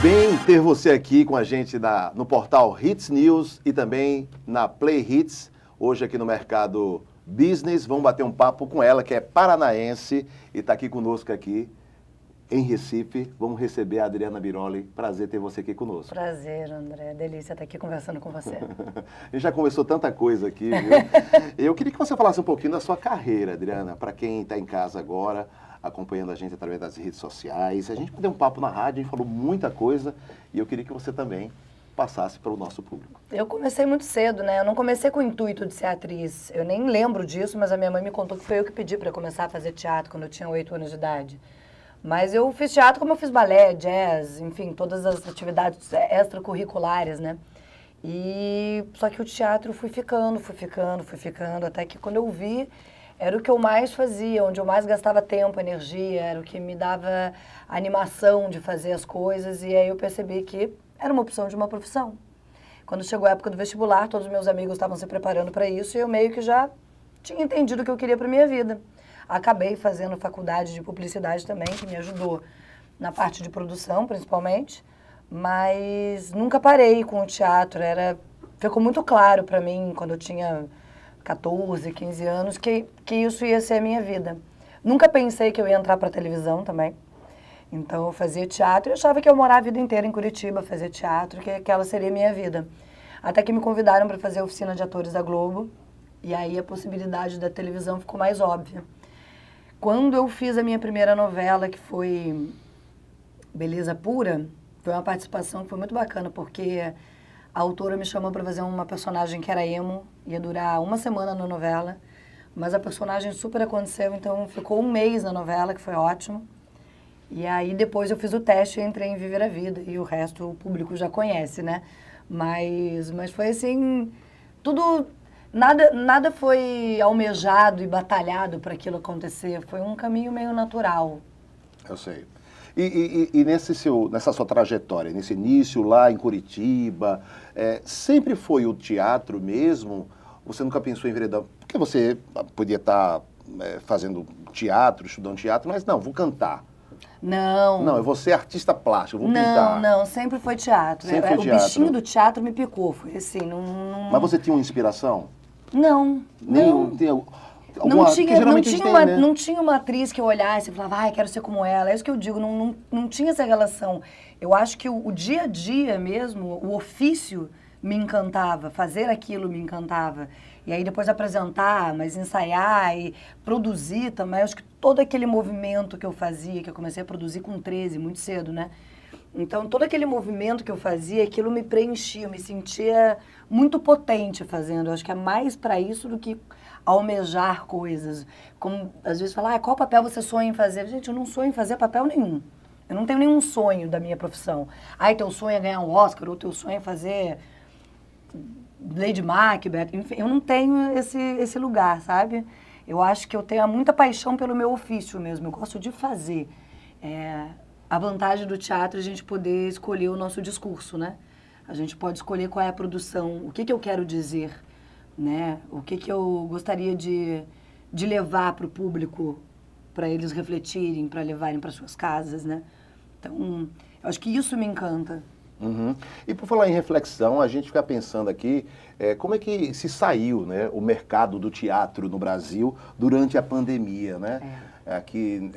bem ter você aqui com a gente no portal Hits News e também na Play Hits. Hoje aqui no Mercado Business, vamos bater um papo com ela, que é paranaense e está aqui conosco aqui em Recife. Vamos receber a Adriana Biroli. Prazer ter você aqui conosco. Prazer, André. Delícia estar aqui conversando com você. A gente já conversou tanta coisa aqui, viu? Eu queria que você falasse um pouquinho da sua carreira, Adriana, para quem está em casa agora, acompanhando a gente através das redes sociais. A gente deu um papo na rádio, a gente falou muita coisa e eu queria que você também passasse para o nosso público. Eu comecei muito cedo, né? Eu não comecei com o intuito de ser atriz. Eu nem lembro disso, mas a minha mãe me contou que foi eu que pedi para começar a fazer teatro quando eu tinha 8 anos de idade. Mas eu fiz teatro como eu fiz balé, jazz, enfim, todas as atividades extracurriculares, né? E só que o teatro fui ficando, até que quando eu vi, era o que eu mais fazia, onde eu mais gastava tempo, energia, era o que me dava animação de fazer as coisas, e aí eu percebi que era uma opção de uma profissão. Quando chegou a época do vestibular, todos os meus amigos estavam se preparando para isso, e eu meio que já tinha entendido o que eu queria para minha vida. Acabei fazendo faculdade de publicidade também, que me ajudou na parte de produção, principalmente, mas nunca parei com o teatro. Ficou muito claro para mim, quando eu tinha 14, 15 anos, que isso ia ser a minha vida. Nunca pensei que eu ia entrar para televisão também. Então, eu fazia teatro e achava que eu morava a vida inteira em Curitiba, fazia teatro, que aquela seria a minha vida. Até que me convidaram para fazer a oficina de atores da Globo, e aí a possibilidade da televisão ficou mais óbvia. Quando eu fiz a minha primeira novela, que foi Beleza Pura, foi uma participação que foi muito bacana, porque a autora me chamou para fazer uma personagem que era emo, ia durar uma semana na novela, mas a personagem super aconteceu, então ficou um mês na novela, que foi ótimo. E aí depois eu fiz o teste e entrei em Viver a Vida, e o resto o público já conhece, né? Mas foi assim, tudo, nada foi almejado e batalhado para aquilo acontecer, foi um caminho meio natural. Eu sei. E nessa sua trajetória, nesse início lá em Curitiba, sempre foi o teatro mesmo? Você nunca pensou em enveredar? Porque você podia estar fazendo teatro, estudando teatro, mas não, vou cantar. Não, eu vou ser artista plástico, vou pintar. Não, sempre foi teatro. Sempre foi o teatro. bichinho do teatro me picou, foi assim, não... Mas você tinha uma inspiração? Não. Não tinha uma atriz que eu olhasse e falava, quero ser como ela. É isso que eu digo, não tinha essa relação. Eu acho que o dia a dia mesmo, o ofício me encantava, fazer aquilo me encantava. E aí depois apresentar, mas ensaiar e produzir também. Eu acho que todo aquele movimento que eu fazia, que eu comecei a produzir com 13, muito cedo, né? Então, todo aquele movimento que eu fazia, aquilo me preenchia, eu me sentia muito potente fazendo. Eu acho que é mais para isso do que almejar coisas. Como, às vezes, falar, qual papel você sonha em fazer? Gente, eu não sonho em fazer papel nenhum. Eu não tenho nenhum sonho da minha profissão. Teu sonho é ganhar um Oscar, ou teu sonho é fazer Lady Macbeth. Enfim, eu não tenho esse lugar, sabe? Eu acho que eu tenho muita paixão pelo meu ofício mesmo. Eu gosto de fazer. A vantagem do teatro é a gente poder escolher o nosso discurso, né? A gente pode escolher qual é a produção, o que eu quero dizer, né? O que eu gostaria de levar para o público, para eles refletirem, para levarem para suas casas, né? Então, eu acho que isso me encanta. Uhum. E por falar em reflexão, a gente fica pensando aqui, como é que se saiu, né, o mercado do teatro no Brasil durante a pandemia, né? Aqui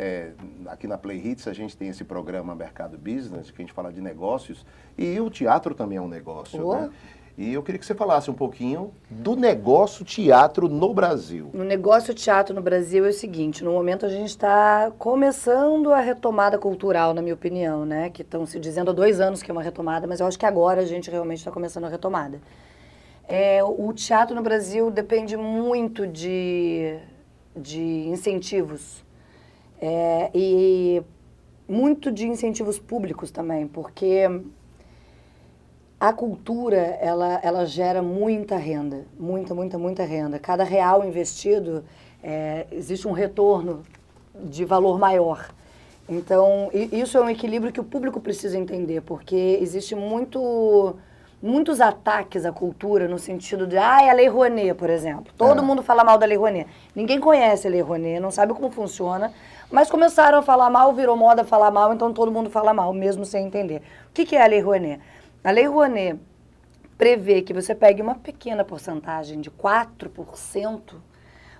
na Play Hits a gente tem esse programa Mercado Business, que a gente fala de negócios, e o teatro também é um negócio, né? E eu queria que você falasse um pouquinho do negócio teatro no Brasil. O negócio teatro no Brasil é o seguinte, no momento a gente está começando a retomada cultural, na minha opinião, né? Que estão se dizendo há 2 anos que é uma retomada, mas eu acho que agora a gente realmente está começando a retomada. O teatro no Brasil depende muito de incentivos. E muito de incentivos públicos também, porque a cultura, ela gera muita renda, muita renda. Cada real investido, existe um retorno de valor maior. Então, isso é um equilíbrio que o público precisa entender, porque existe muito muitos ataques à cultura no sentido de, é a Lei Rouanet, por exemplo. Todo mundo fala mal da Lei Rouanet. Ninguém conhece a Lei Rouanet, não sabe como funciona, mas começaram a falar mal, virou moda falar mal, então todo mundo fala mal, mesmo sem entender. O que é a Lei Rouanet? A Lei Rouanet prevê que você pegue uma pequena porcentagem de 4%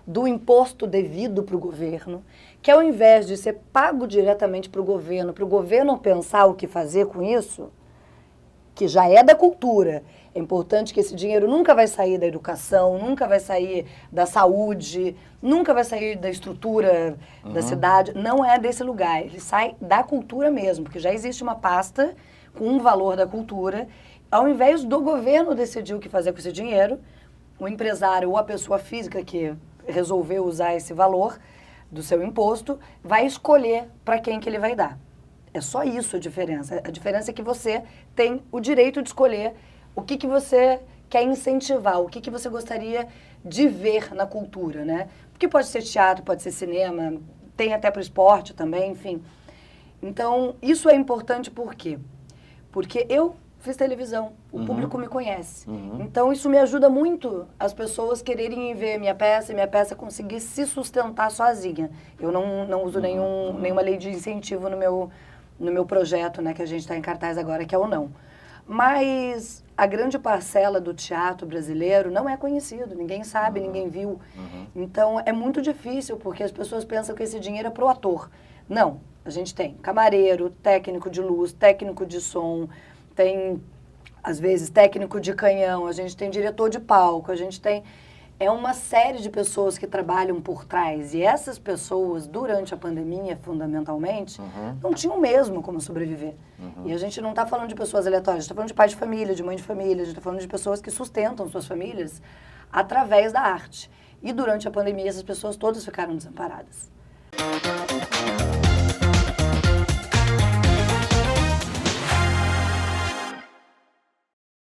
do imposto devido para o governo, que ao invés de ser pago diretamente para o governo pensar o que fazer com isso, que já é da cultura. É importante que esse dinheiro nunca vai sair da educação, nunca vai sair da saúde, nunca vai sair da estrutura da cidade. Não é desse lugar. Ele sai da cultura mesmo, porque já existe uma pasta com um valor da cultura. Ao invés do governo decidir o que fazer com esse dinheiro, o empresário ou a pessoa física que resolveu usar esse valor do seu imposto vai escolher para quem que ele vai dar. É só isso a diferença. A diferença é que você tem o direito de escolher o que você quer incentivar, o que você gostaria de ver na cultura, né? Porque pode ser teatro, pode ser cinema, tem até para o esporte também, enfim. Então, isso é importante por quê? Porque eu fiz televisão, o público me conhece. Então, isso me ajuda muito as pessoas quererem ver minha peça e minha peça conseguir se sustentar sozinha. Eu não uso nenhuma lei de incentivo no meu projeto, né, que a gente está em cartaz agora, que é o não. Mas a grande parcela do teatro brasileiro não é conhecido, ninguém sabe, ninguém viu. Então, é muito difícil, porque as pessoas pensam que esse dinheiro é pro ator. Não, a gente tem camareiro, técnico de luz, técnico de som, tem, às vezes, técnico de canhão, a gente tem diretor de palco, a gente tem... É uma série de pessoas que trabalham por trás. E essas pessoas, durante a pandemia, fundamentalmente, não tinham mesmo como sobreviver. E a gente não está falando de pessoas aleatórias, a gente está falando de pai de família, de mãe de família, a gente está falando de pessoas que sustentam suas famílias através da arte. E durante a pandemia, essas pessoas todas ficaram desamparadas.